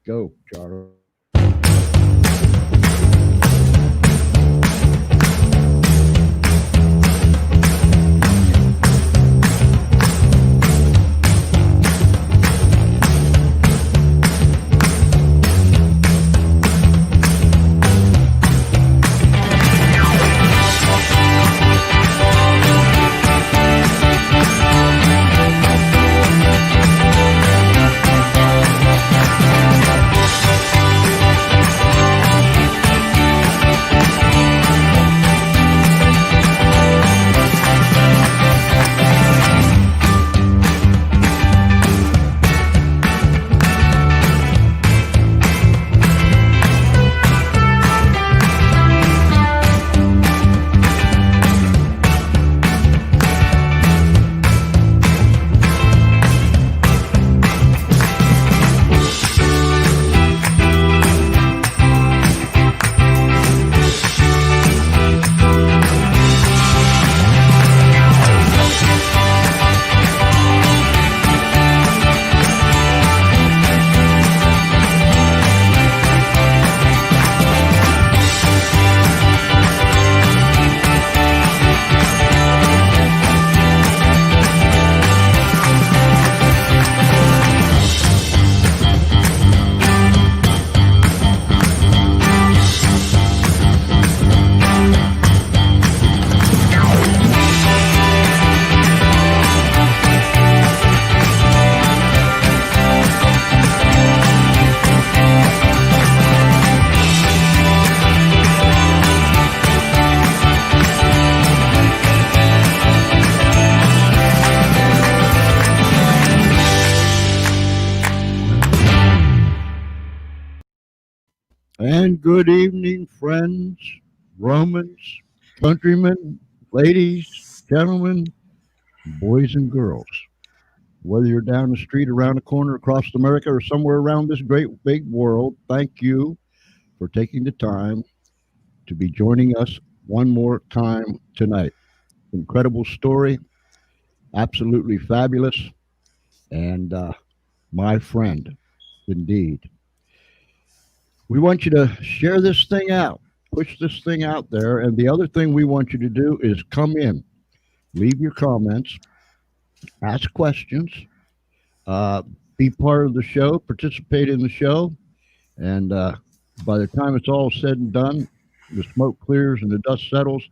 go, Charlie. And good evening, friends, Romans, countrymen, ladies, gentlemen, boys and girls. Whether you're down the street, around the corner, across America, or somewhere around this great big world, thank you for taking the time to be joining us one more time tonight. Incredible story, absolutely fabulous, and my friend, indeed. We want you to share this thing out, push this thing out there. And the other thing we want you to do is come in, leave your comments, ask questions, uh, be part of the show, participate in the show. And by the time it's all said and done, the smoke clears and the dust settles,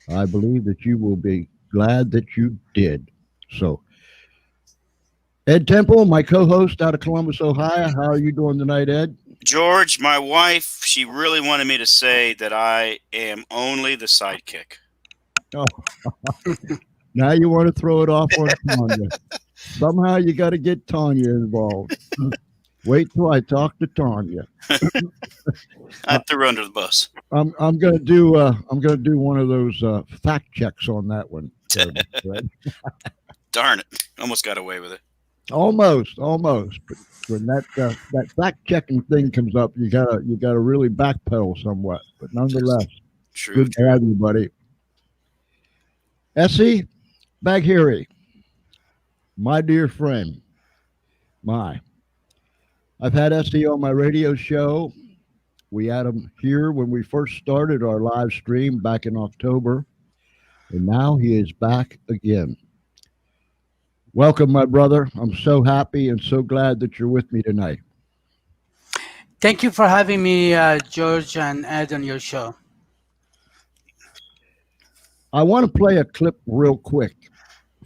I believe that you will be glad that you did. So, Ed Temple, my co host out of Columbus, Ohio. How are you doing tonight, Ed? George, my wife, she really wanted me to say that I am only the sidekick. Oh, now you want to throw it off on Tanya. Somehow you got to get Tanya involved. Wait till I talk to Tanya. I threw her under the bus. I'm gonna do one of those fact checks on that one. Darn it! Almost got away with it. Almost. But when that fact checking thing comes up, you gotta really backpedal somewhat. But nonetheless, True. good to have you, buddy. Essi Bagheri, my dear friend, I've had Essi on my radio show. We had him here when we first started our live stream back in October, and now he is back again. Welcome, my brother. I'm so happy and so glad that you're with me tonight. Thank you for having me, George and Ed, on your show. I want to play a clip real quick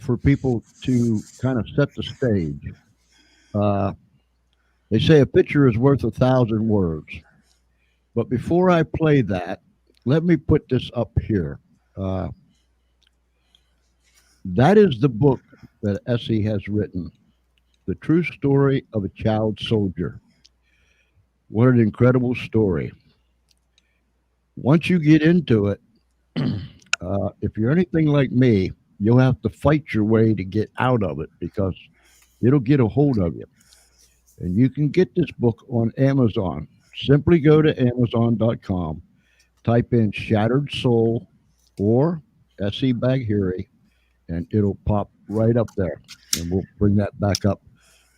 for people to kind of set the stage. They say a picture is worth 1,000 words. But before I play that, let me put this up here. That is the book that Essi has written, The True Story of a Child Soldier. What an incredible story. Once you get into it, if you're anything like me, you'll have to fight your way to get out of it because it'll get a hold of you. And you can get this book on Amazon. Simply go to Amazon.com, type in Shattered Soul or Essi Bagheri, and it'll pop right up there. And we'll bring that back up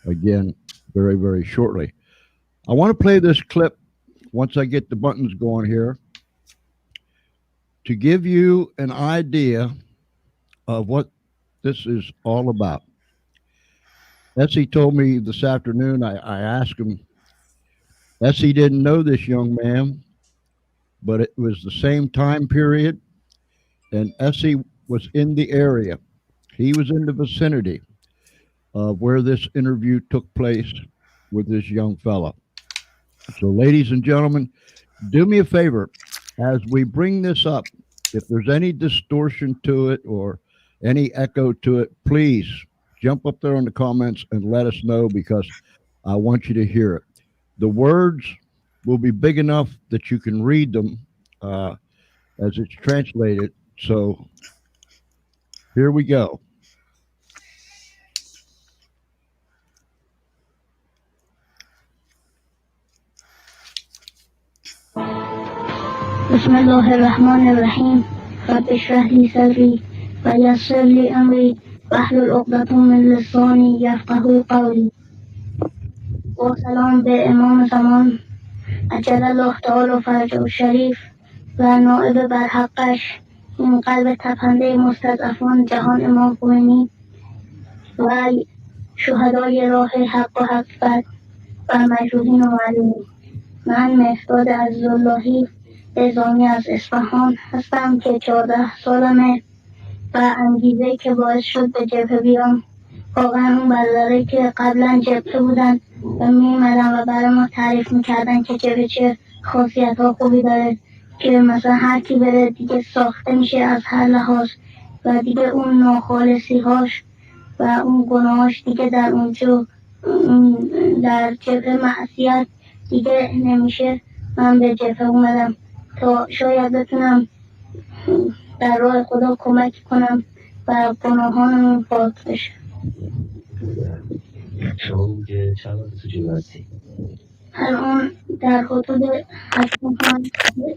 again very, very shortly. I want to play this clip once I get the buttons going here to give you an idea of what this is all about. Essie told me this afternoon, I asked him, Essie didn't know this young man, but it was the same time period, and Essie was in the area. He was in the vicinity of where this interview took place with this young fella. So, ladies and gentlemen, do me a favor as we bring this up. If there's any distortion to it or any echo to it, please jump up there in the comments and let us know because I want you to hear it. The words will be big enough that you can read them as it's translated. So here we go. بسم الله الرحمن الرحیم رب اشرح لی صدری و یسر لی امری واحلل عقدة من لسانی یفقهوا قولی. و سلام به امام زمان عجل الله تعالی فرجه الشریف و نائب برحقش این قلب تپنده مستضعفان جهان امام خمینی و شهدای راه حق و حقیقت و مجروحین و معلومین. من مهداد عزیزاللهی نظامی از اصفهان هستم که 14 سالمه و انگیزه‌ای که باعث شد به جبهه بیام واقعا اون برادرایی که قبلا جبهه بودن و می‌اومدن و برای ما تعریف می‌کردن که جبهه چه خاصیت‌ها خوبی داره که مثلا هر کی بره دیگه ساخته میشه از هر لحاظ و دیگه اون ناخالصی‌هاش و اون گناهاش دیگه در اونجا در جبهه معصیت دیگه نمیشه. من به جبهه اومدم تا شاید بتونم در راه خدا کمک کنم و گناهانمون پاک بشه. شما بوده چند وقت تو جبهه هستی؟ الان در حدود 8 ماه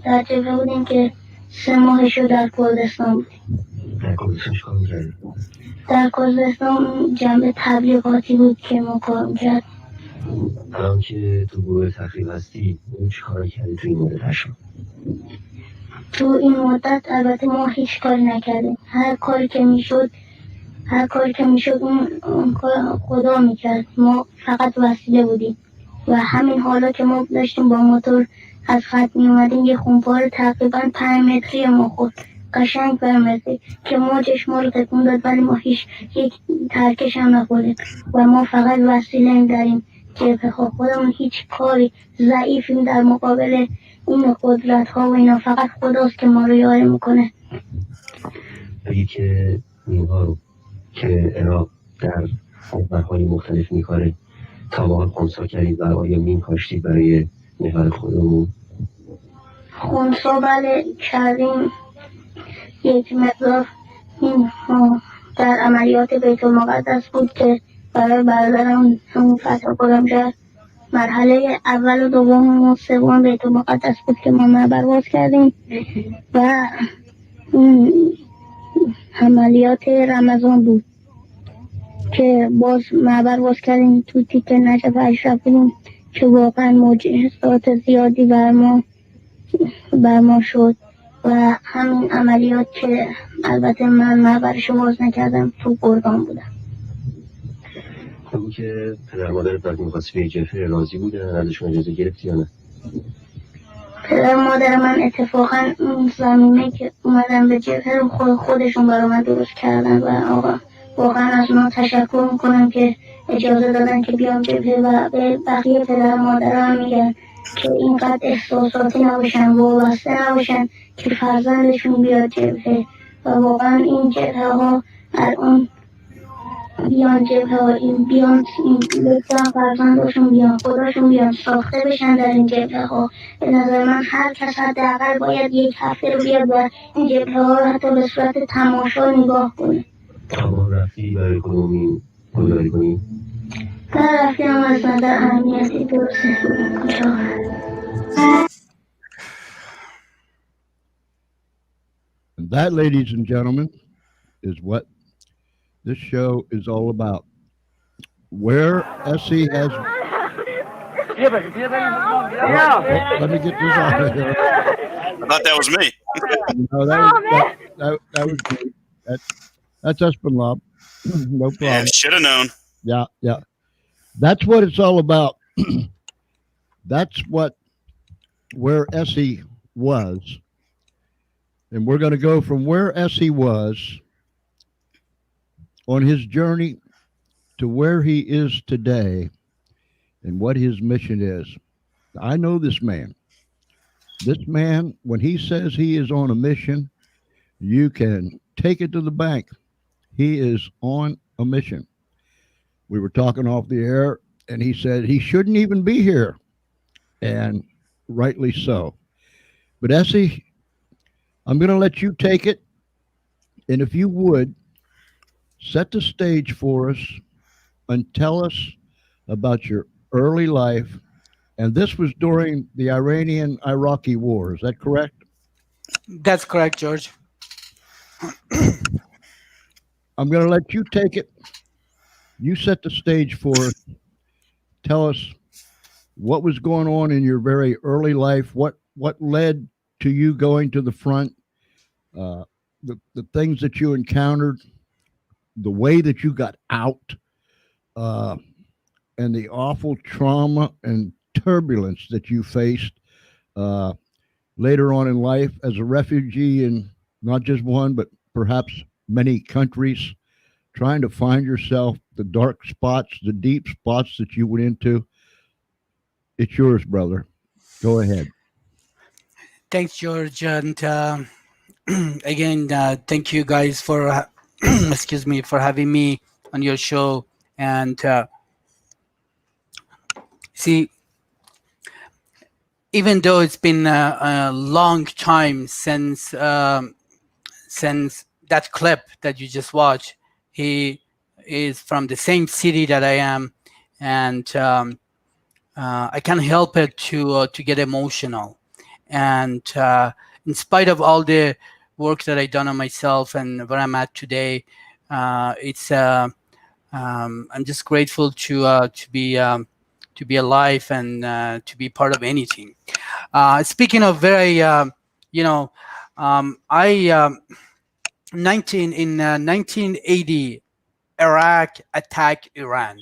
در جبهه بودیم که 3 ماهشو در کردستان بودیم. در کردستان چیکار می‌کردی؟ در کردستان جمع تبلیغاتی بود که ما کار میکرد. الان که تو گروه تخریب هستی اون چیکار کردی تو این مدت 8 ماه؟ تو این مدت البته ما هیچ کاری نکردیم. هر کاری که میشد اون کار خدا میکرد. ما فقط وسیله بودیم و همین حالا که ما داشتیم با موتور از خط میومدیم یه خونپار تقریبا 5 متری ما خورد، قشنگ 5 متری که موجش ما رو تکون داد ولی ما هیچ یک ترکش هم نخوردیم و ما فقط وسیله در این جبهه ها. خودمون هیچ کاری ضعیفیم در مقابل این قدرت ها و اینا. فقط خداست که ما رو یاری میکنه. بگی که اینها رو که عراق در محورهای مختلف میکاره تا با خونسا کردید و آیا مین کاشتید برای محور خودمون؟ خونسا بله کردیم یک مقدار. این در عملیات بیت المقدس بود که برای برادرم همون فتح شهر مرحله اول و دوم و سوم بیت المقدس بود که ما معبر باز کردیم و این عملیات رمضان بود که باز معبر باز کردیم تو تیک نجف اشرف بودیم که واقعا معجزات زیادی بر ما شد و همین عملیات که البته من معبرشو باز نکردم تو گردان بودم. بگو که پدر مادرت وقتی می‌خواستی به جبهه راضی بودن ازشون اجازه گرفتی یا نه؟ پدر مادر من اتفاقا اون زمینه که اومدن به جبهه رو خودشون برای من درست کردن و آقا واقعا از اونا تشکر میکنم که اجازه دادن که بیام جبهه و به بقیه پدر مادر هم میگن که اینقدر احساساتی نباشن وابسته نباشن که فرزندشون بیاد جبهه و واقعا این جبهه ها الان بیان جبهه ها این بیان لطفا فرزندشون بیان خداشون بیان ساخته بشن در این جبهه ها. به نظر من هر کس حداقل باید 1 هفته رو بیاد و این جبهه ها رو حتی به صورت تماشا نگاه کنه. اما رفتی برای کدومی گلداری کنی؟ در رفتیم از نظر اهمیتی درسته کجا. And that, ladies and gentlemen, is what this show is all about. Where Essie has Let me get this out of here. I thought that was me. No, that was me. That, that's Espenlaub. No Yeah, problem. should have known. Yeah, yeah. That's what it's all about. That's what where Essie was, and we're going to go from where Essie was on his journey to where he is today, and what his mission is. I know this man. This man, when he says he is on a mission, you can take it to the bank. He is on a mission. We were talking off the air, and he said he shouldn't even be here, and rightly so. But Essie, I'm going to let you take it, and if you would, set the stage for us and tell us about your early life. And this was during the Iranian Iraqi war. Is that correct? That's correct, George. I'm going to let you take it. You set the stage for us. Tell us what was going on in your very early life. What led to you going to the front? Uh, the things that you encountered, the way that you got out, uh, and the awful trauma and turbulence that you faced uh, later on in life as a refugee in not just one, but perhaps many countries, trying to find yourself, the dark spots, the deep spots that you went into. It's yours, brother. Go ahead. Thanks, George, and again, thank you guys for excuse me, for having me on your show. And see, even though it's been a long time since that clip that you just watched, he is from the same city that I am, and I can't help it to get emotional. And in spite of all the work that I've done on myself and where I'm at today, it's I'm just grateful to be alive and to be part of anything. Speaking of very, you know, I 1980, Iraq attacked Iran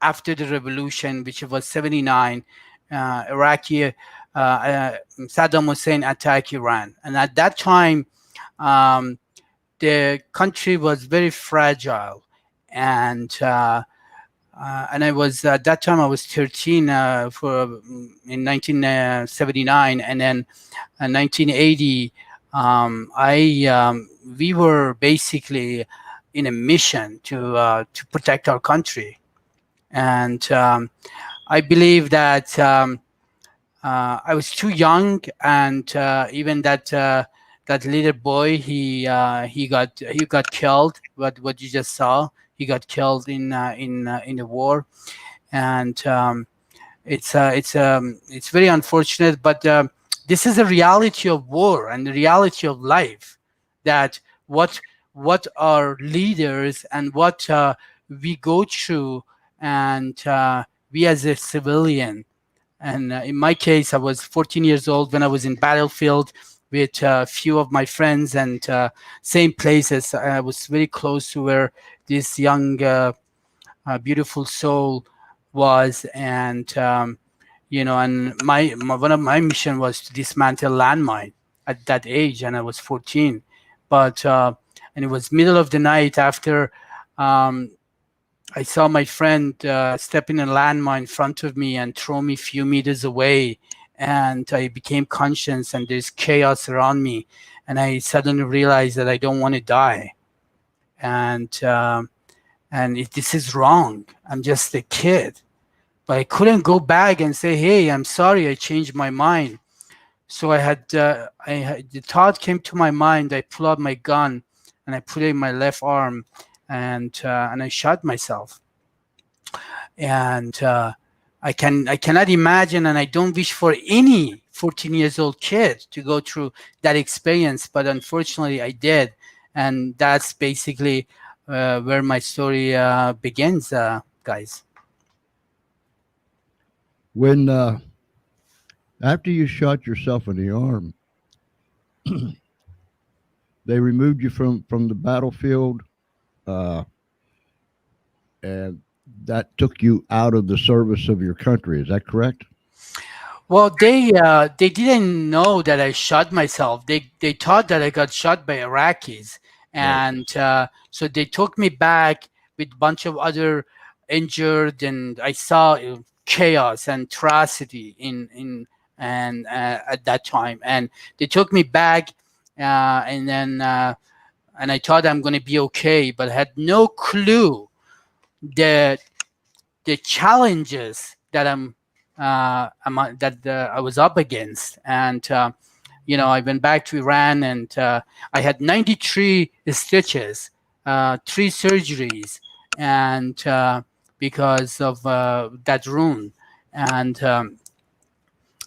after the revolution, which was 79. Iraqi Saddam Hussein attacked Iran, and at that time, the country was very fragile, and I was at that time I was 13 in 1979, and then in 1980, we were basically in a mission to protect our country, and I believe that I was too young, and even that little boy, he got killed. What you just saw, he got killed in the war, and it's very unfortunate. But this is a reality of war and the reality of life. That what our leaders and what we go through, and we as a civilian. And in my case, I was 14 years old when I was in battlefield with a few of my friends, and same places. I was very close to where this young, beautiful soul was, and and one of my mission was to dismantle landmine at that age, and I was 14. But and it was middle of the night after. I saw my friend step in a landmine in front of me and throw me a few meters away, and I became conscious, and there's chaos around me, and I suddenly realized that I don't want to die, and this is wrong. I'm just a kid, but I couldn't go back and say, "Hey, I'm sorry, I changed my mind." So the thought came to my mind. I pulled out my gun and I put it in my left arm, and I shot myself. And I cannot imagine, and I don't wish for any 14 years old kid to go through that experience, but unfortunately I did, and that's basically where my story begins, guys. When after you shot yourself in the arm, they removed you from the battlefield, uh, and that took you out of the service of your country. Is that correct? Well, they didn't know that I shot myself. They thought that I got shot by Iraqis, Right. and so they took me back with a bunch of other injured, and I saw chaos and atrocity in and at that time, and they took me back, and then and I thought I'm going to be okay, but I had no clue that the challenges that I was up against, and I went back to Iran, and I had 93 stitches, 3 surgeries, and because of that wound, and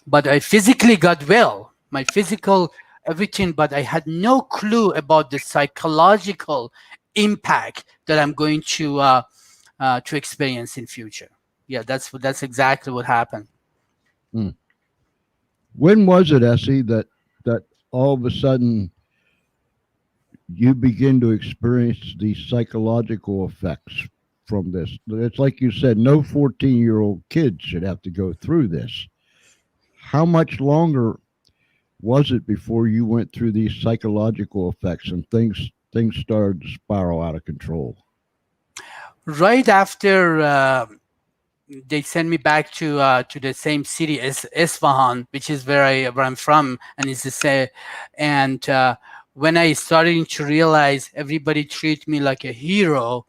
but I physically got well, my physical everything, but I had no clue about the psychological impact that I'm going to experience in future. Yeah, that's exactly what happened. Hmm. When was it, Essie, that all of a sudden you begin to experience the psychological effects from this? It's like you said, no 14-year-old kid should have to go through this. How much longer was it before you went through these psychological effects and things started to spiral out of control? Right after they sent me back to the same city as Isfahan, which is where I'm from, and it's the same. And when I started to realize everybody treat me like a hero,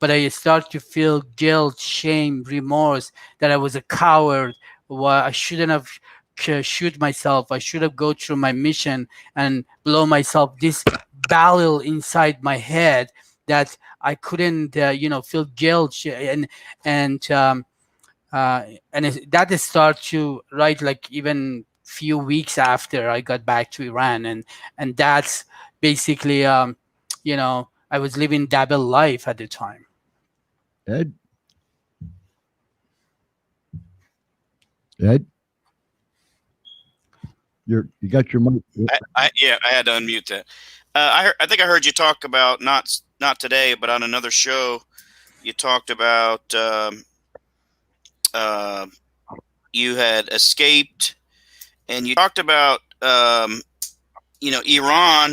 but I start to feel guilt, shame, remorse that I was a coward. Why I shouldn't have shoot myself. I should have go through my mission and blow myself. This battle inside my head that I couldn't, feel guilt and that is start to right like even few weeks after I got back to Iran, and that's basically I was living double life at the time. Ed, Ed, you got your mic. Yeah, I had to unmute that. I think I heard you talk about not today, but on another show, you talked about uh, you had escaped, and you talked about Iran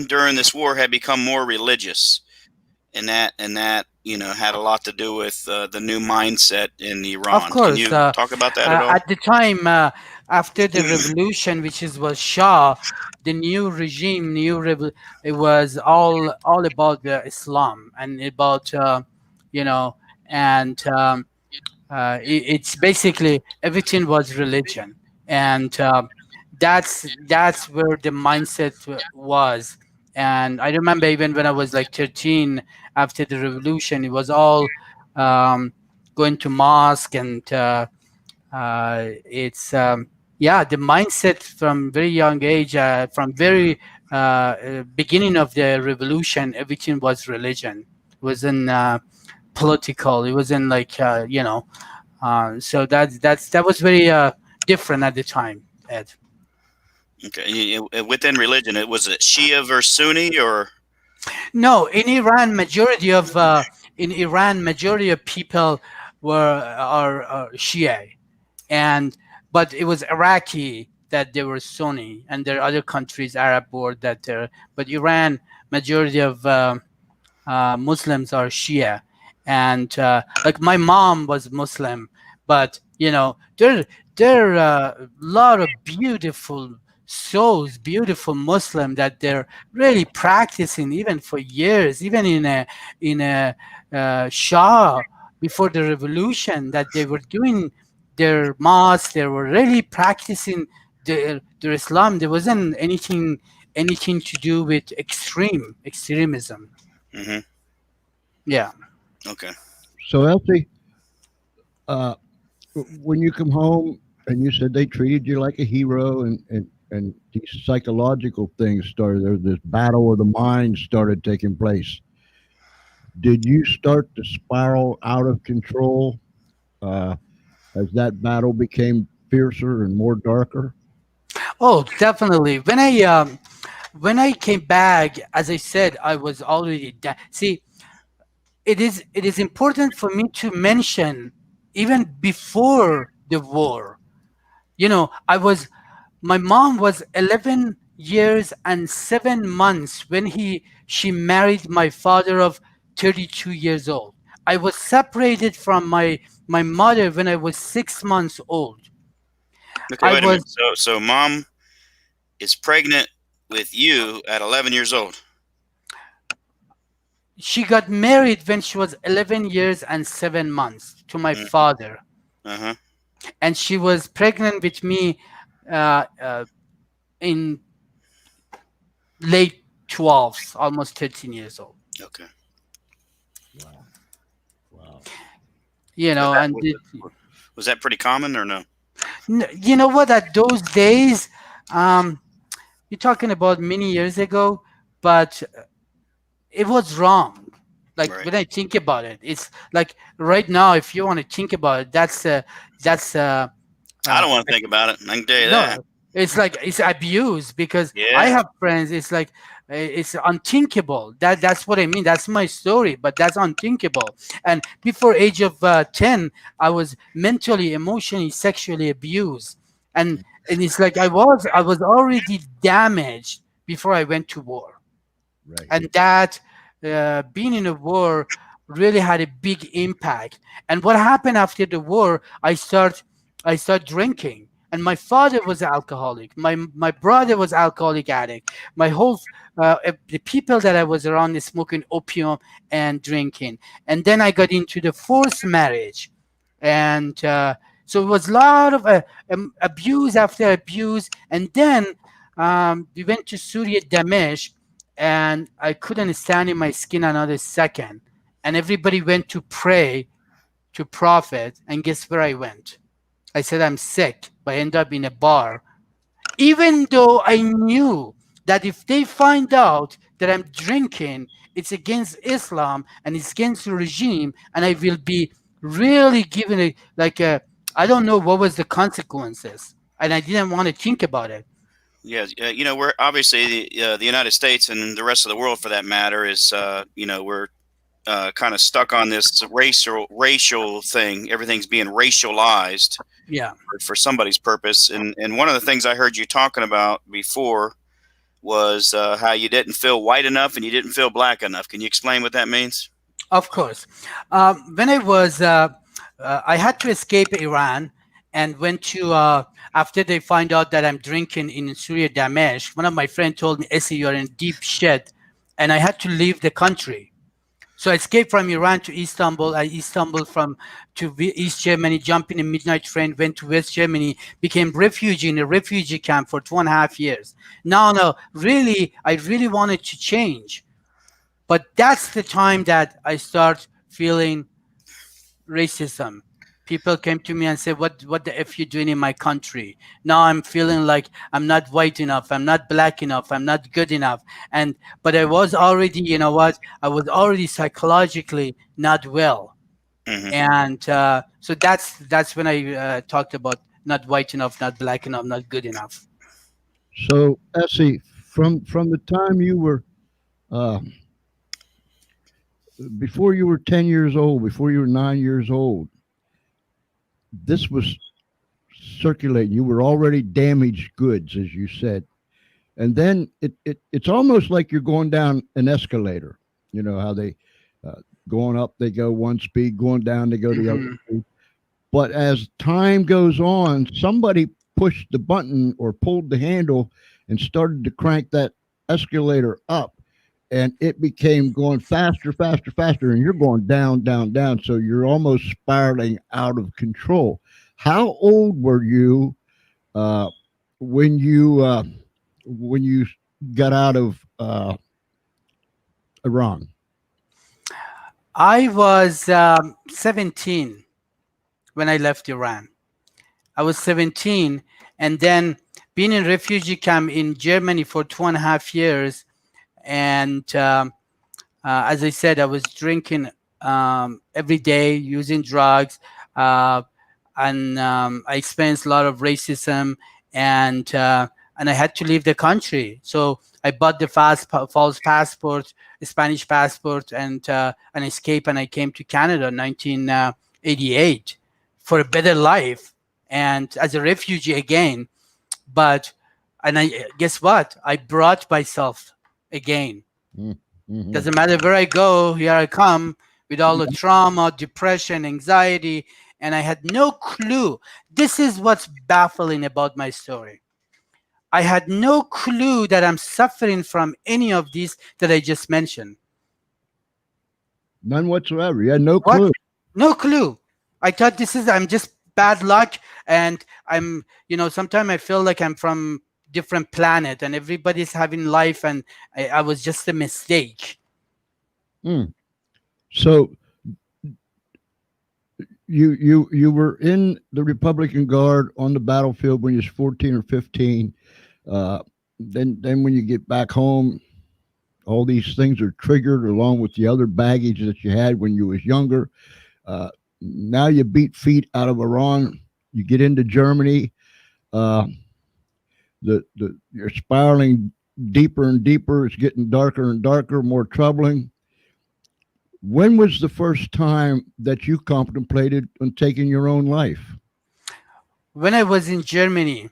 during this war had become more religious, and that had a lot to do with the new mindset in Of Iran. Can course, you talk about that at all? at the time after the revolution, which was Shah, the new regime, it was all about the Islam and about you know, and it's basically everything was religion, and that's where the mindset was. And I remember even when I was like 13, after the revolution, it was all going to mosque, and it's yeah, the mindset from very young age, from very beginning of the revolution, everything was religion. It wasn't political. It wasn't like so that was very different at the time, Ed. Okay, within religion, it was it Shia versus Sunni, or No, in Iran, majority of people are Shia, and but it was Iraqi that they were Sunni, and there are other countries, Arab world, that but Iran, majority of Muslims are Shia, and like my mom was Muslim, but there are a lot of beautiful souls, beautiful Muslim that they're really practicing even for years, even in a Shah before the revolution, that they were doing their mosque, they were really practicing their Islam. There wasn't anything to do with extremism. mm-hmm. Yeah. Okay. So, Elsie, uh, when you come home and you said they treated you like a hero, and these psychological things started, there, this battle of the mind started taking place. Did you start to spiral out of control as that battle became fiercer and more darker? Oh, definitely. When I came back, as I said, I was already see. It is important for me to mention even before the war. I was my mom was 11 years and 7 months when he she married my father of 32 years old. I was separated from my mother when I was 6 months old. Okay, I wait a was minute. So mom is pregnant with you at 11 years old. She got married when she was 11 years and 7 months to my Mm, father, uh-huh. and she was pregnant with me uh, uh, in late 12s, almost 13 years old. Okay. Wow. Wow. You Was know, that and was, was that pretty common or no? you know what? At those days, um, you're talking about many years ago, but it was wrong. Like Right. when I think about it, it's like right now, if you want to think about it, that's I uh, don't want to think about it. I can tell you no, that. it's like it's abuse because I Yeah. have friends. It's like it's unthinkable. That's what I mean. That's my story, but that's unthinkable. And before age of 10, I was mentally, emotionally, sexually abused, and it's like I was already damaged before I went to war, Right. and that being in a war really had a big impact. And what happened after the war, I start drinking, and my father was alcoholic, my brother was alcoholic addict, my whole the people that I was around is smoking opium and drinking. And then I got into the forced marriage, and so it was a lot of abuse after abuse. And then we went to Syria, Damesh, and I couldn't stand in my skin another second. And everybody went to pray to prophet, and guess where I went? I said I'm sick, but I ended up in a bar, even though I knew that if they find out that I'm drinking, it's against Islam and it's against the regime, and I will be really given a like a I don't know what was the consequences, and I didn't want to think about it. Yeah. We're obviously the United States and the rest of the world, for that matter, is we're kind of stuck on this racial thing. Everything's being racialized Yeah, for somebody's purpose. And one of the things I heard you talking about before was how you didn't feel white enough and you didn't feel black enough. Can you explain what that means? of course. When I had to escape Iran and went to, after they find out that I'm drinking in Syria, Damesh, one of my friends told me, Essi, you're in deep shit. And I had to leave the country. So I escaped from Iran to Istanbul. I Istanbul from to East Germany, jumped in a midnight train, went to West Germany, became refugee in a refugee camp for 2.5 years. Now, no, really, I really wanted to change. But that's the time that I start feeling racism. People came to me and said, what the F you doing in my country? Now I'm feeling like I'm not white enough, I'm not black enough, I'm not good enough. But I was already, you know what, I was already psychologically not well. Hmm. And so that's when I talked about not white enough, not black enough, not good enough. So, Essie, from the time you were uh, before you were 10 years old, before you were 9 years old, this was circulating. You were already damaged goods, as you said, and then it's almost like you're going down an escalator. You know how they going up they go one speed, going down they go the other Hmm. speed. But as time goes on, somebody pushed the button or pulled the handle and started to crank that escalator up. And it became going faster, faster, faster. And you're going down, down, down. So you're almost spiraling out of control. How old were you uh, when you got out of Iran? I was 17 when I left Iran. I was 17, and then being in refugee camp in Germany for 2.5 years. And as I said, I was drinking every day, using drugs. Uh, and I experienced a lot of racism, and and I had to leave the country. So I bought the false passport, a Spanish passport, and escaped, and I came to Canada in 1988 for a better life, and as a refugee again. But and I guess what? I brought myself again. Mm-hmm. Doesn't matter where I go, here I come with all the trauma, depression, anxiety, and I had no clue. This is what's baffling about my story. I had no clue that I'm suffering from any of these that I just mentioned. None whatsoever. You had no What? clue. No clue. I thought I'm just bad luck, and sometimes I feel like I'm from different planet and everybody's having life, and I was just a mistake. Mm. So you were in the Republican Guard on the battlefield when you was 14 or 15. Uh, then when you get back home, all these things are triggered along with the other baggage that you had when you was younger. Uh, Now you beat feet out of Iran. You get into Germany. Uh, the you're spiraling deeper and deeper. It's getting darker and darker, more troubling. When was the first time that you contemplated on taking your own life? When I was in Germany,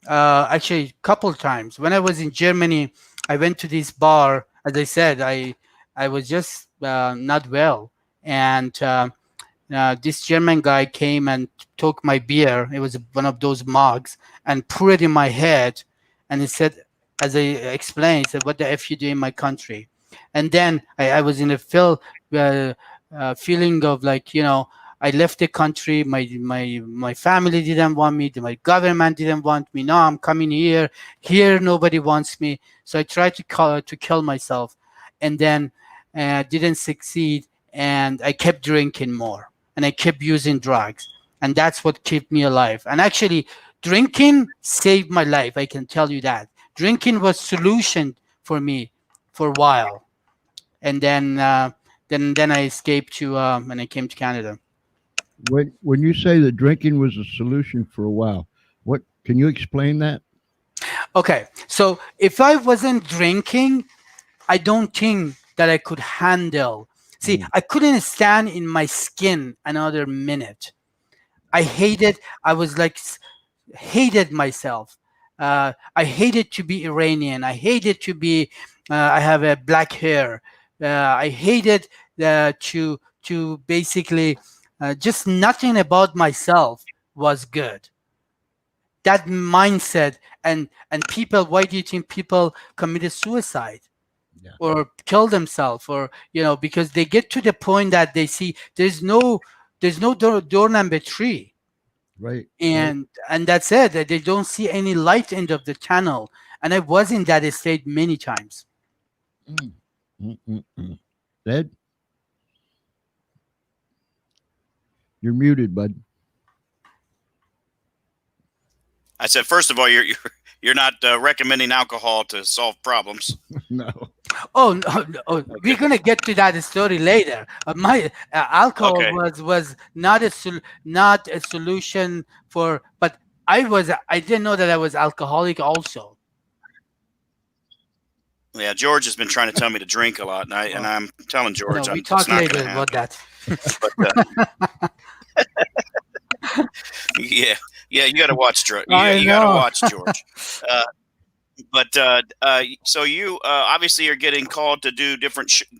actually a couple times. When I was in Germany, I went to this bar. As I said, I was just not well, and this German guy came and took my beer. It was one of those mugs, and poured it in my head. And he said, as I explained, he said, "What the f you do in my country?" And then I was in a uh, feeling of like, I left the country. My family didn't want me. My government didn't want me. No, I'm coming here. Here nobody wants me. So I tried to kill myself, and then didn't succeed. And I kept drinking more, and I kept using drugs, and that's what kept me alive. And actually, drinking saved my life. I can tell you that drinking was solution for me for a while, and then I escaped to and I came to Canada. When you say that drinking was a solution for a while, what can you explain that? Okay, so if I wasn't drinking, I don't think that I could handle. See, Mm. I couldn't stand in my skin another minute. I hated. I was like hated myself. I hated to be Iranian. I hated to be. I have a black hair. I hated to basically just nothing about myself was good. That mindset, and people. Why do you think people committed suicide Yeah. or kill themselves, or because they get to the point that they see there's no door number three, Right. Right. and that's it. That they don't see any light end of the tunnel. And I was in that state many times. Mm. Mm-mm-mm. Ed, you're muted, bud. I said, first of all, you're not recommending alcohol to solve problems. No. Oh no, no, oh, we're gonna get to that story later. My alcohol Okay. was not a solution for, but I didn't know that I was alcoholic also. Yeah, George has been trying to tell me to drink a lot, and I'm telling No, George we that's talk not going later to about happen. that. But yeah, you got to watch George. I You got to know. watch George. Uh, but so you obviously are getting called to do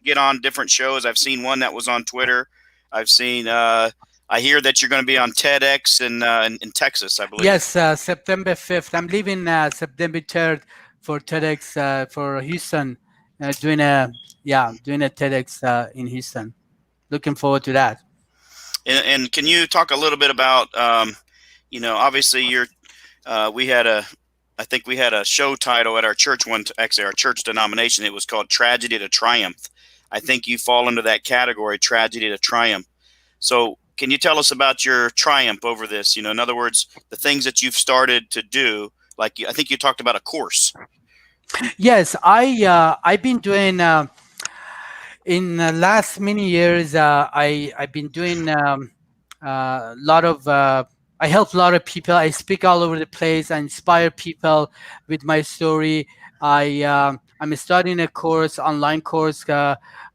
get on different shows. I've seen one that was on Twitter. I've seen. I hear that you're going to be on TEDx in Texas, I believe. Yes, September 5th. I'm leaving September 3rd for TEDx for Houston, doing a TEDx in Houston. Looking forward to that. And can you talk a little bit about obviously I think we had a show title at our church actually our church denomination. It was called Tragedy to Triumph. I think you fall into that category, tragedy to triumph. So can you tell us about your triumph over this? In other words, the things that you've started to do, like I think you talked about a course. Yes, I've been doing in the last many years. I've been doing a lot of I help a lot of people. I speak all over the place. I inspire people with my story. I'm studying a course, online course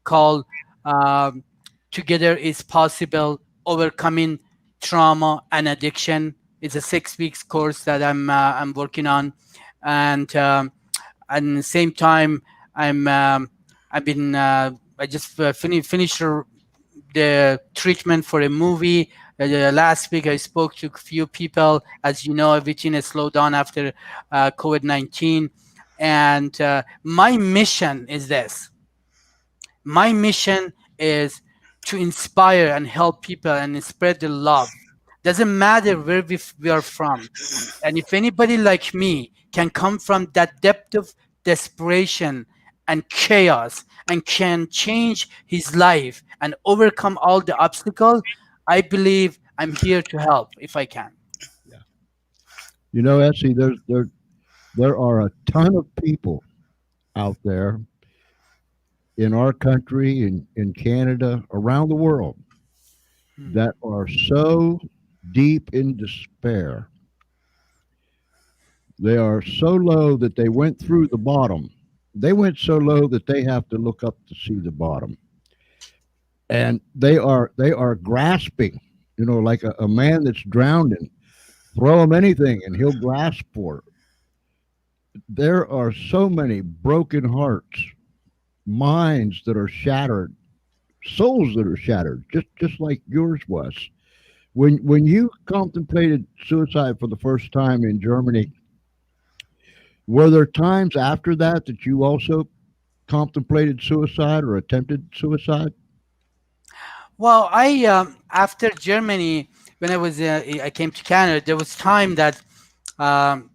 called um, "Together Is Possible: Overcoming Trauma and Addiction." It's a 6 weeks course that I'm working on, and at the same time, I'm I've been I just finished the treatment for a movie. Last week, I spoke to a few people. As you know, everything has slowed down after COVID-19. And my mission is this. My mission is to inspire and help people and spread the love. Doesn't matter where we are from. And if anybody like me can come from that depth of desperation and chaos and can change his life and overcome all the obstacles, I believe I'm here to help if I can. Yeah. You know, Essie, there are a ton of people out there in our country, in Canada, around the world Hmm. that are so deep in despair. They are so low that they went through the bottom. They went so low that they have to look up to see the bottom. And they are grasping, like a man that's drowning. Throw him anything and he'll grasp for it. There are so many broken hearts, minds that are shattered, souls that are shattered, just like yours was. When you contemplated suicide for the first time in Germany, were there times after that you also contemplated suicide or attempted suicide? Well, I after Germany, when I came to Canada, there was time that um,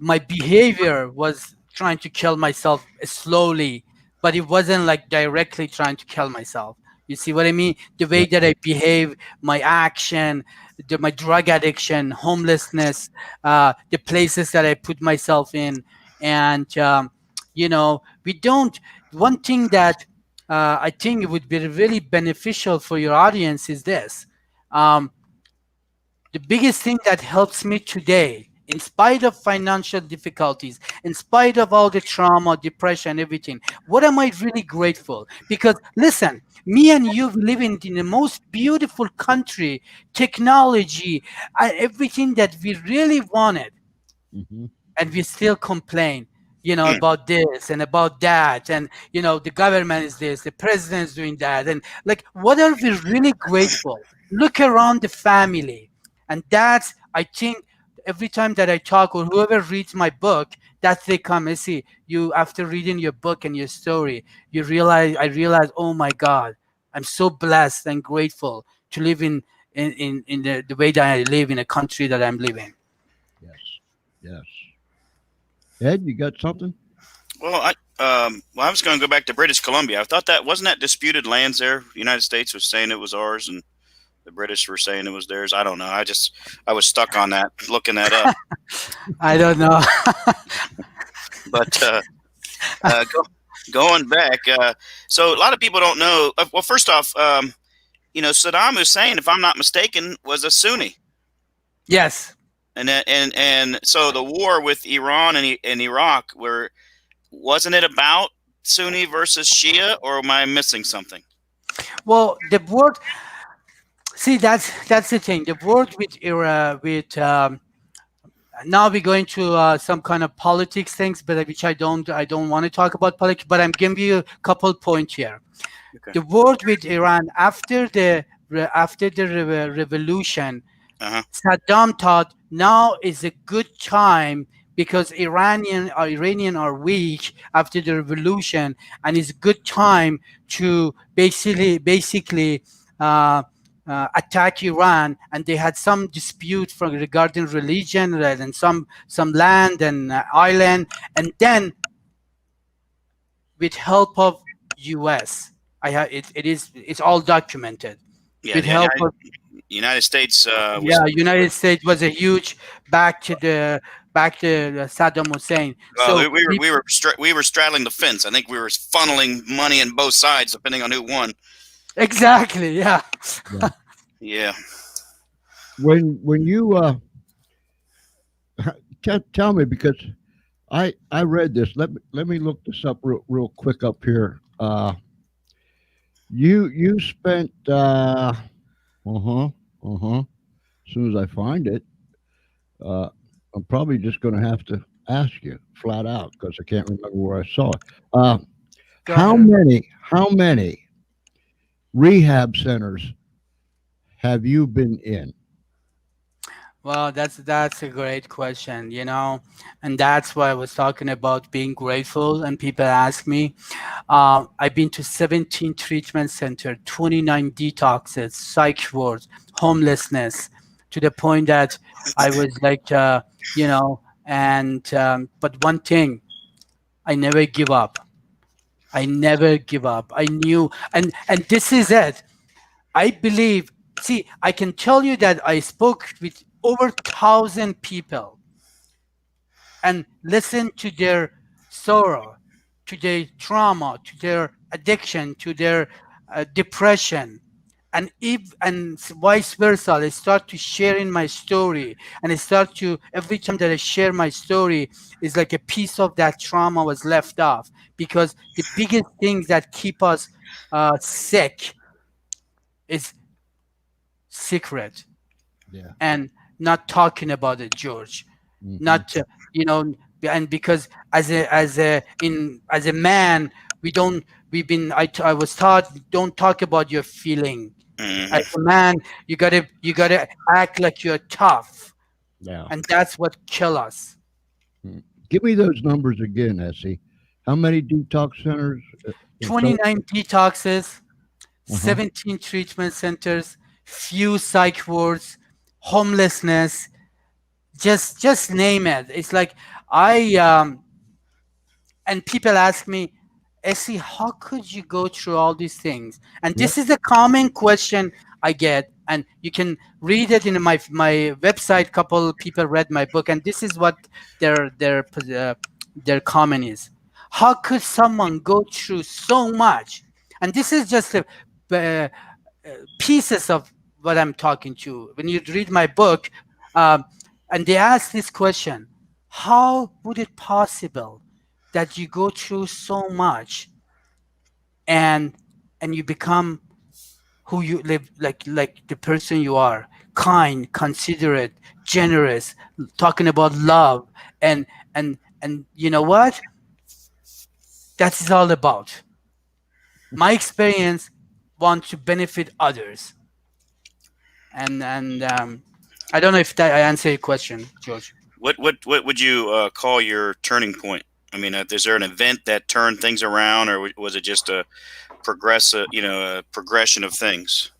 my behavior was trying to kill myself slowly, but it wasn't like directly trying to kill myself. You see what I mean? The way Yeah. that I behave, my action, my drug addiction, homelessness, the places that I put myself in. And we don't. One thing that I think it would be really beneficial for your audience is this. Um, the biggest thing that helps me today, in spite of financial difficulties, in spite of all the trauma, depression, everything, what am I really grateful? Because listen, me and you live in the most beautiful country, technology, everything that we really wanted, Hmm. and we still complain, about this and about that, and the government is this, the president is doing that, and like, what are we really grateful? Look around the family, and that's, I think, every time that I talk or whoever reads my book, that they come and see you after reading your book and your story, I realize, oh my God, I'm so blessed and grateful to live in the way that I live in a country that I'm living. Yes. Yes. Ed, you got something? I was going to go back to British Columbia. I thought that wasn't that disputed lands there. The United States was saying it was ours, and the British were saying it was theirs. I don't know. I was stuck on that, looking that up. I don't know. But going back, so a lot of people don't know. Well, first off, Saddam Hussein, if I'm not mistaken, was a Sunni, Yes. and so the war with Iran and Iraq, where wasn't it about Sunni versus Shia, or am I missing something? Well, the word. See, that's the thing. The word with now we're going to some kind of politics things, but which I don't want to talk about politics. But I'm giving you a couple points here. Okay. The war with Iran after the revolution, Uh-huh. Saddam thought now is a good time because Iranian are weak after the revolution, and it's a good time to basically attack Iran. And they had some dispute regarding religion and some land and island, and then with help of U.S. It's all documented. Yeah, With the help of United States was Yeah, United States was a huge back to Saddam Hussein. well. So We were straddling the fence. I think we were funneling money in both sides, depending on who won. exactly, yeah. Yeah. Yeah. when you tell me, because I read this. Let me look this up real quick up here. You spent uh-huh, uh-huh. As soon as I find it, uh I'm probably just going to have to ask you flat out because I can't remember where I saw it. Go ahead. How many rehab centers have you been in? Well, that's a great question, and that's why I was talking about being grateful. And people ask me, I've been to 17 treatment center, 29 detoxes, psych wards, homelessness, to the point that I was like, and but one thing, I never give up. I never give up. I knew, and this is it. I believe. See, I can tell you that I spoke with over 1,000 people and listened to their sorrow, to their trauma, to their addiction, to their depression, and if and vice versa. I start to sharing my story, and I start to every time that I share my story is like a piece of that trauma was left off, because the biggest things that keep us sick is secret Yeah. and not talking about it, George. Hmm. Not you know, and because as a man, we don't. We've been. I was taught, don't talk about your feeling. As Hmm. a man, you gotta act like you're tough, Yeah. and that's what kill us. Mm. Give me those numbers again, Essie. How many detox centers? So, 29 detoxes, uh-huh. 17 treatment centers, few psych wards, homelessness. Just name it. It's like I and people ask me, Essie, how could you go through all these things? And Yep. this is a common question I get, and you can read it in my website. Couple people read my book, and this is what their comment is: how could someone go through so much? And this is just uh, pieces of what I'm talking to. When you read my book, um, and they ask this question: how would it possible that you go through so much and you become who you live, like the person you are, kind, considerate, generous, talking about love, and you know what, that's all about my experience, want to benefit others. And I don't know if that I answer your question, George. What would you call your turning point? I mean, is there an event that turned things around, or was it just a a progression of things?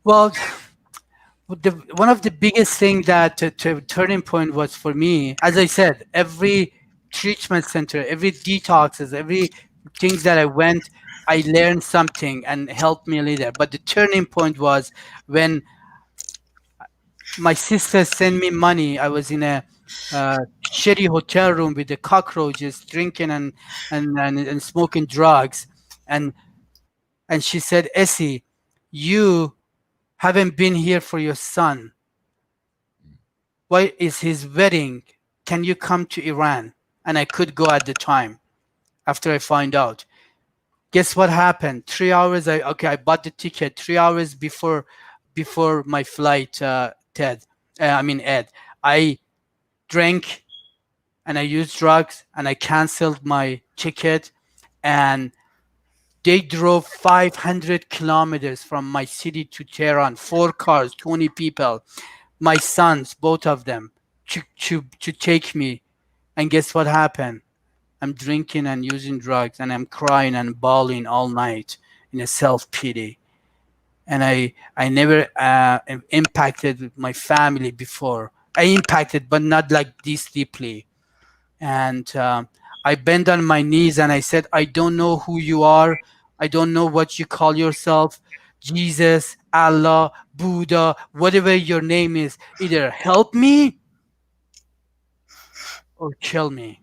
Well, one of the biggest thing that turning point was for me, as I said, every treatment center, every detoxes, every things that I went, I learned something and helped me later. But the turning point was when my sister sent me money. I was in a shitty hotel room with the cockroaches, drinking and smoking drugs, and she said, Essie, you haven't been here for your son. Why is his wedding? Can you come to Iran? And I could go at the time after I find out. Guess what happened? 3 hours. I bought the ticket 3 hours before my flight. Ted, I mean Ed. I drank and I used drugs and I canceled my ticket, and they drove 500 kilometers from my city to Tehran, 4 cars, 20 people, my sons, both of them, to take me. And guess what happened? I'm drinking and using drugs, and I'm crying and bawling all night in a self pity. And I never impacted my family before. I impacted, but not like this deeply. And I bent on my knees and I said, I don't know who you are. I don't know what you call yourself. Jesus, Allah, Buddha, whatever your name is, either help me or kill me.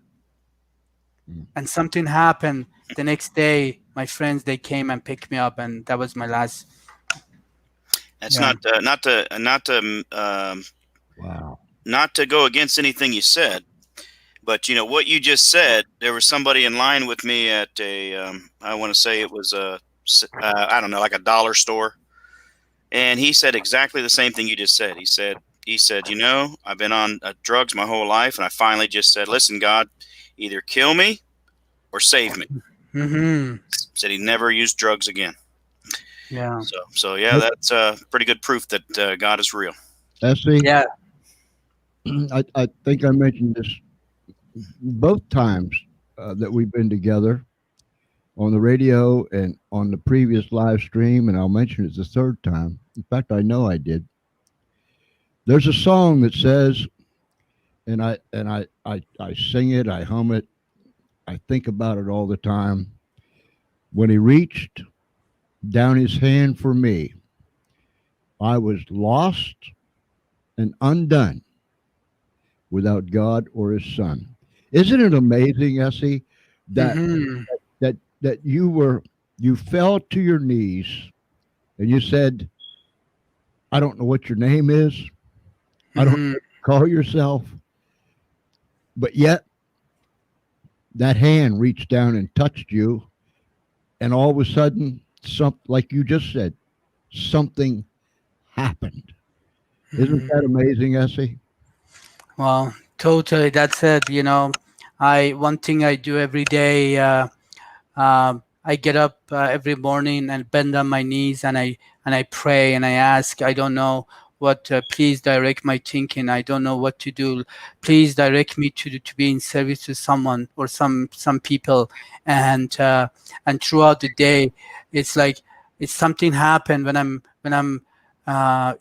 Mm. And something happened the next day. My friends, they came and picked me up, and that was my last. That's Yeah. Wow. not to go against anything you said, but what you just said. There was somebody in line with me at a I want to say it was I don't know, like a dollar store, and he said exactly the same thing you just said. He said, I've been on drugs my whole life, and I finally just said, listen, God, either kill me or save me. Hmm. Said he never used drugs again. Yeah. So yeah, But that's pretty good proof that God is real. Essie, Yeah. I think I mentioned this both times that we've been together on the radio and on the previous live stream, and I'll mention it the third time. In fact, I know I did. There's a song that says, and I sing it, I hum it, I think about it all the time. When he reached down his hand for me, I was lost and undone without God or His Son. Isn't it amazing, Essie, that Hmm. that you fell to your knees and you said, "I don't know what your name is. I don't know Hmm. what you call yourself," but yet that hand reached down and touched you, and all of a sudden, like you just said, something happened. Isn't Hmm. that amazing, Essie? Well, totally. That's it. I one thing I do every day. I get up every morning and bend on my knees, and I pray and I ask. I don't know what. Please direct my thinking. I don't know what to do. Please direct me to be in service to someone or some people. And throughout the day, it's like it's something happened when I'm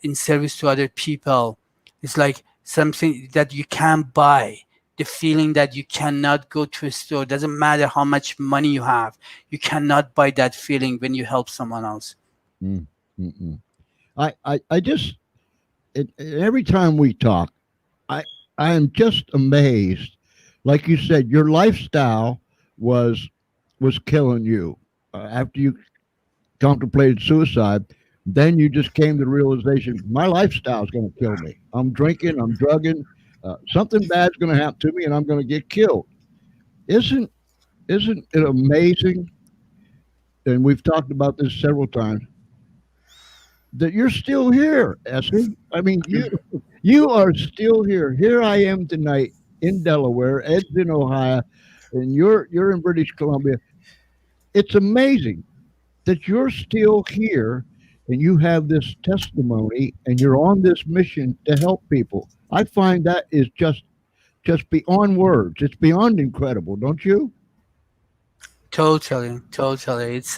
in service to other people. It's like something that you can't buy, the feeling that you cannot go to a store. Doesn't matter how much money you have, you cannot buy that feeling when you help someone else. Mm, mm-mm. I just every time we talk, I I am just amazed. Like you said, your lifestyle was was killing you. After you contemplated suicide, then you just came to the realization my lifestyle is going to kill me. I'm drinking, I'm drugging, something bad's going to happen to me, and I'm going to get killed. Isn't isn't it amazing? And we've talked about this several times that you're still here, Essie. I mean, you are still here. Here I am tonight in Delaware, Ed's in Ohio, and you're in British Columbia. It's amazing that you're still here and you have this testimony and you're on this mission to help people. I find that is just beyond words. It's beyond incredible, don't you? Totally, totally. It's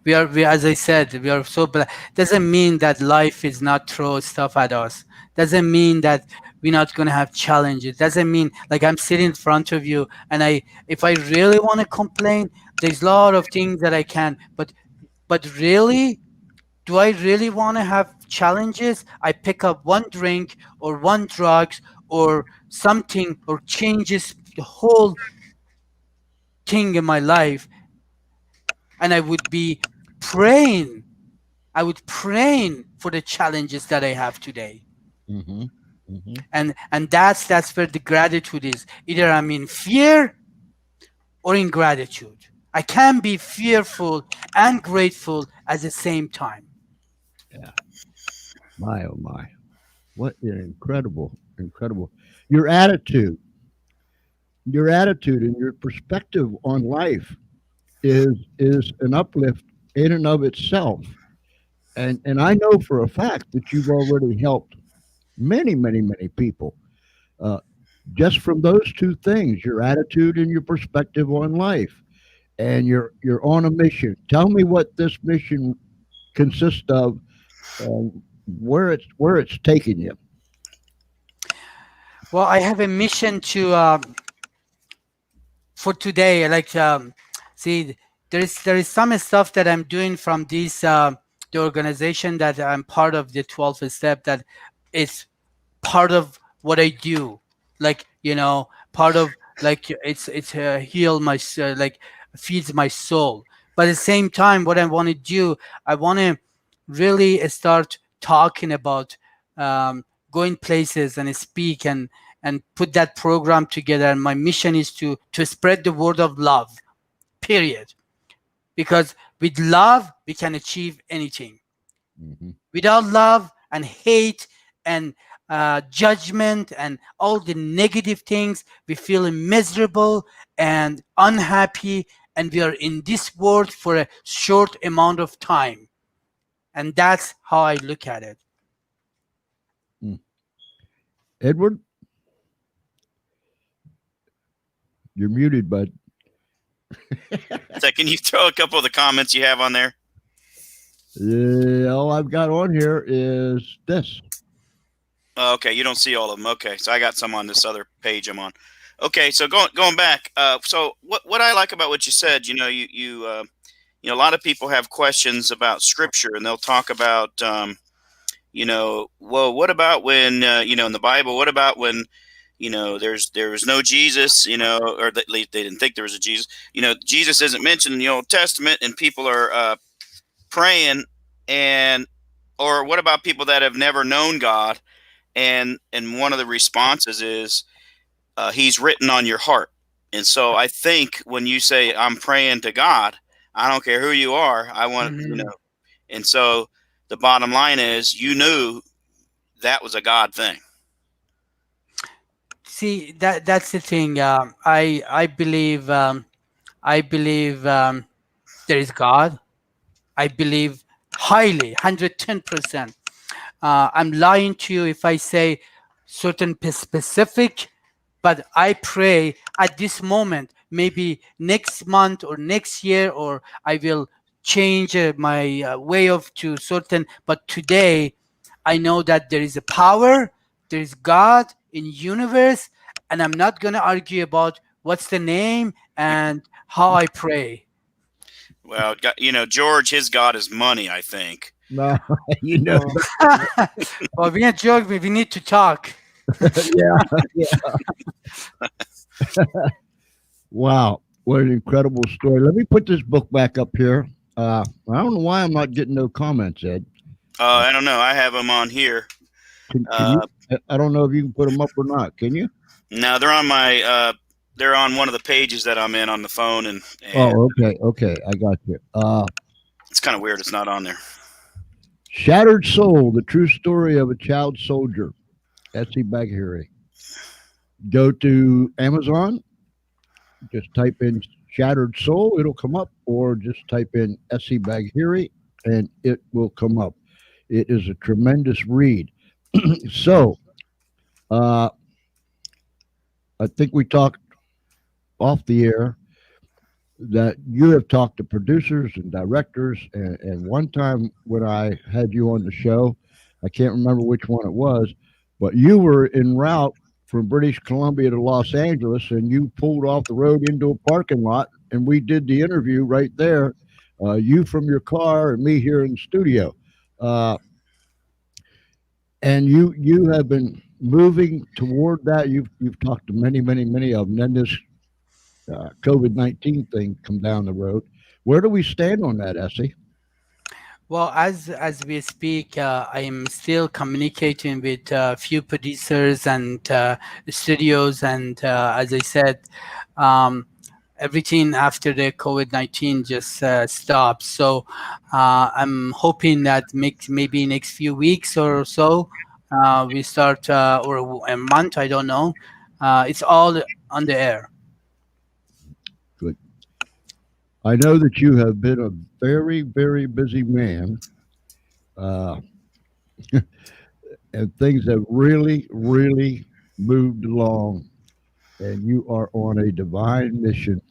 we, as I said, we are so doesn't mean that life is not throw stuff at us. Doesn't mean that we're not gonna have challenges. Doesn't mean like I'm sitting in front of you and if I really want to complain, there's a lot of things that I can. But really, do I really want to have challenges? I pick up one drink or one drugs or something or changes the whole thing in my life, and I would be praying. I would praying for the challenges that I have today. Mm-hmm. Mm-hmm. And that's where the gratitude is. Either I'm in fear or in gratitude. I can be fearful and grateful at the same time. Yeah. My oh my. What an incredible. Your attitude, your attitude and your perspective on life is an uplift in and of itself. And I know for a fact that you've already helped many people uh, just from those two things, your attitude and your perspective on life. And you're on a mission. Tell me what this mission consists of and where it's taking you. Well, I have a mission to for today. Like see, there is some stuff that I'm doing from this the organization that I'm part of, the 12th step, that is part of what I do. Like part of like it's heal my like feeds my soul. But at the same time, what I want to do, I want to really start talking about going places and speak and put that program together. And my mission is to spread the word of love, period. Because with love we can achieve anything. Hmm. Without love and hate and judgment and all the negative things, we feel miserable and unhappy, and we are in this world for a short amount of time. And that's how I look at it. Mm. Edward, you're muted, bud. So can you throw a couple of the comments you have on there? Yeah, all I've got on here is this. Oh, okay, you don't see all of them. Okay, so I got some on this other page I'm on. Okay, so going back. So what I like about what you said, a lot of people have questions about scripture, and they'll talk about, well, what about when, in the Bible, what about when, there was no Jesus, or they didn't think there was a Jesus. Jesus isn't mentioned in the Old Testament, and people are praying, and or what about people that have never known God? And one of the responses is, He's written on your heart. And so I think when you say I'm praying to God, I don't care who you are. I want Mhm. And so the bottom line is, you knew that was a God thing. See, that's the thing. I believe there is God. I believe highly, 110%. I'm lying to you if I say certain specific, but I pray at this moment, maybe next month or next year, or I will change my way of to certain. But today, I know that there is a power, there is God in universe, and I'm not gonna argue about what's the name and how I pray. Well, George, his God is money, I think. No, you know. Oh. Well, we can't joke. We need to talk. Yeah, yeah. Wow, what an incredible story. Let me put this book back up here. I don't know why I'm not getting no comments, Ed. Uh, I don't know. I have them on here. can you? Uh, I don't know if you can put them up or not. Can you? Now they're on my. They're on one of the pages that I'm in on the phone, and Oh, okay, okay. I got you. it's kind of weird. It's not on there. Shattered Soul: The True Story of a Child Soldier. Essi Bagheri. Go to Amazon. Just type in Shattered Soul. It'll come up, or just type in Essi Bagheri, and it will come up. It is a tremendous read. So, uh, I think we talked off the air that you have talked to producers and directors, and one time when I had you on the show, I can't remember which one it was, but you were en route from British Columbia to Los Angeles, and you pulled off the road into a parking lot, and we did the interview right there. You from your car and me here in the studio. Uh, and you have been moving toward that. You've talked to many of them. Then this COVID-19 thing come down the road. Where do we stand on that, Essie? Well, as we speak, I am still communicating with a few producers and studios, and as I said, um, everything after the COVID-19 just stopped. So I'm hoping that maybe next few weeks or so we start, or a month. I don't know. It's all on the air. Good. I know that you have been a very busy man, uh, and things have really moved along, and you are on a divine mission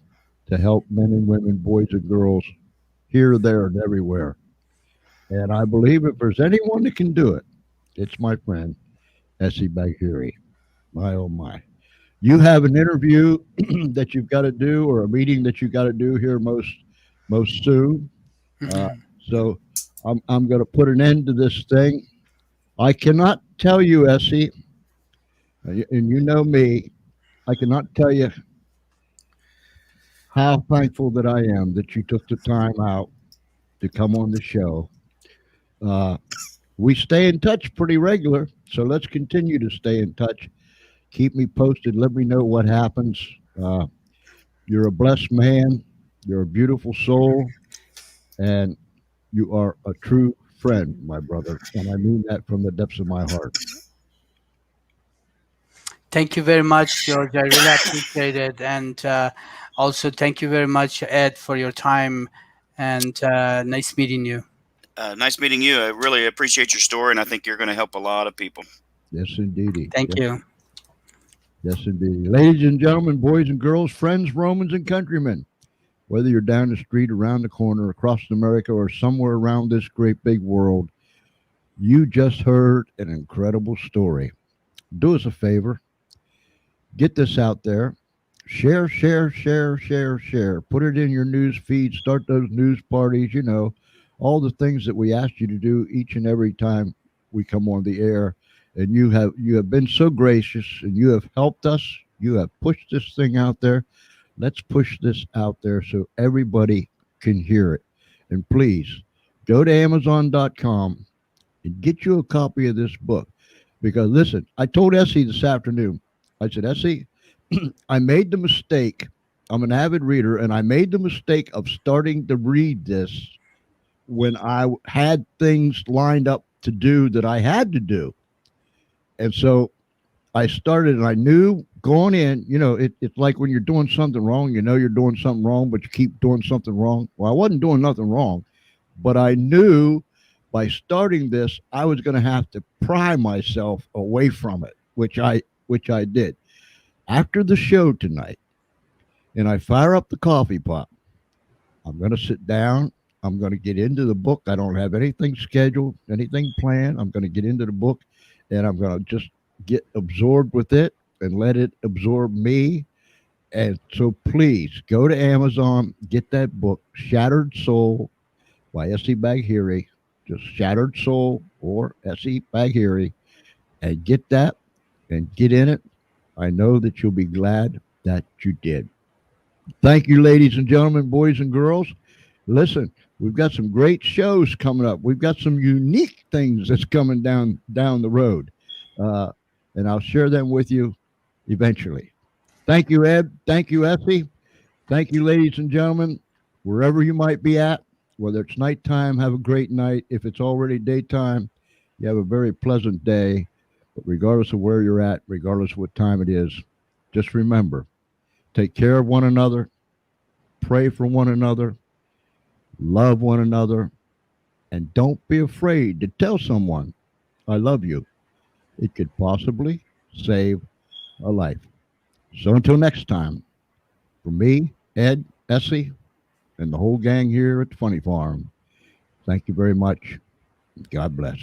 to help men and women, boys and girls, here, there, and everywhere. And I believe if there's anyone that can do it, it's my friend Essie Bagheri. My oh my. You have an interview that you've got to do, or a meeting that you got to do here most soon. Uh, Mhm. so I'm going to put an end to this thing. I cannot tell you, Essie, and you know me. I cannot tell you how thankful that I am that you took the time out to come on the show. Uh, We stay in touch pretty regular, so let's continue to stay in touch. Keep me posted. Let me know what happens. Uh, you're a blessed man. You're a beautiful soul, and you are a true friend, my brother. And I mean that from the depths of my heart. Thank you very much, George. I really appreciate it. And also, thank you very much, Ed, for your time. And nice meeting you. Nice meeting you. I really appreciate your story, and I think you're going to help a lot of people. Yes, indeedy. Thank Yes, you. yes, indeed. Ladies and gentlemen, boys and girls, friends, Romans, and countrymen, whether you're down the street, around the corner, across America, or somewhere around this great big world, you just heard an incredible story. Do us a favor, get this out there. Share, share, share, share, share. Put it in your news feed. Start those news parties. All the things that we ask you to do each and every time we come on the air. And you have been so gracious, and you have helped us. You have pushed this thing out there. Let's push this out there so everybody can hear it. And please go to Amazon.com and get you a copy of this book. Because listen, I told Essie this afternoon, I said, Essie, I made the mistake. I'm an avid reader, and I made the mistake of starting to read this when I had things lined up to do that I had to do. And so I started, and I knew going in, it's like when you're doing something wrong, you're doing something wrong, but you keep doing something wrong. Well, I wasn't doing nothing wrong, but I knew by starting this, I was going to have to pry myself away from it, which I did. After the show tonight, and I fire up the coffee pot, I'm going to sit down. I'm going to get into the book. I don't have anything scheduled, anything planned. I'm going to get into the book, and I'm going to just get absorbed with it and let it absorb me. And so please go to Amazon, get that book, Shattered Soul by Essi Bagheri, just Shattered Soul or Essi Bagheri, and get that and get in it. I know that you'll be glad that you did. Thank you, ladies and gentlemen, boys and girls. Listen, we've got some great shows coming up. We've got some unique things that's coming down the road, uh, and I'll share them with you eventually. Thank you, Ed. Thank you, Effie. Thank you, ladies and gentlemen, wherever you might be at. Whether it's nighttime, have a great night. If it's already daytime, you have a very pleasant day. But regardless of where you're at, regardless of what time it is, just remember, take care of one another, pray for one another, love one another, and don't be afraid to tell someone, I love you. It could possibly save a life. So until next time, from me, Ed, Essie, and the whole gang here at the Funny Farm, thank you very much. God bless.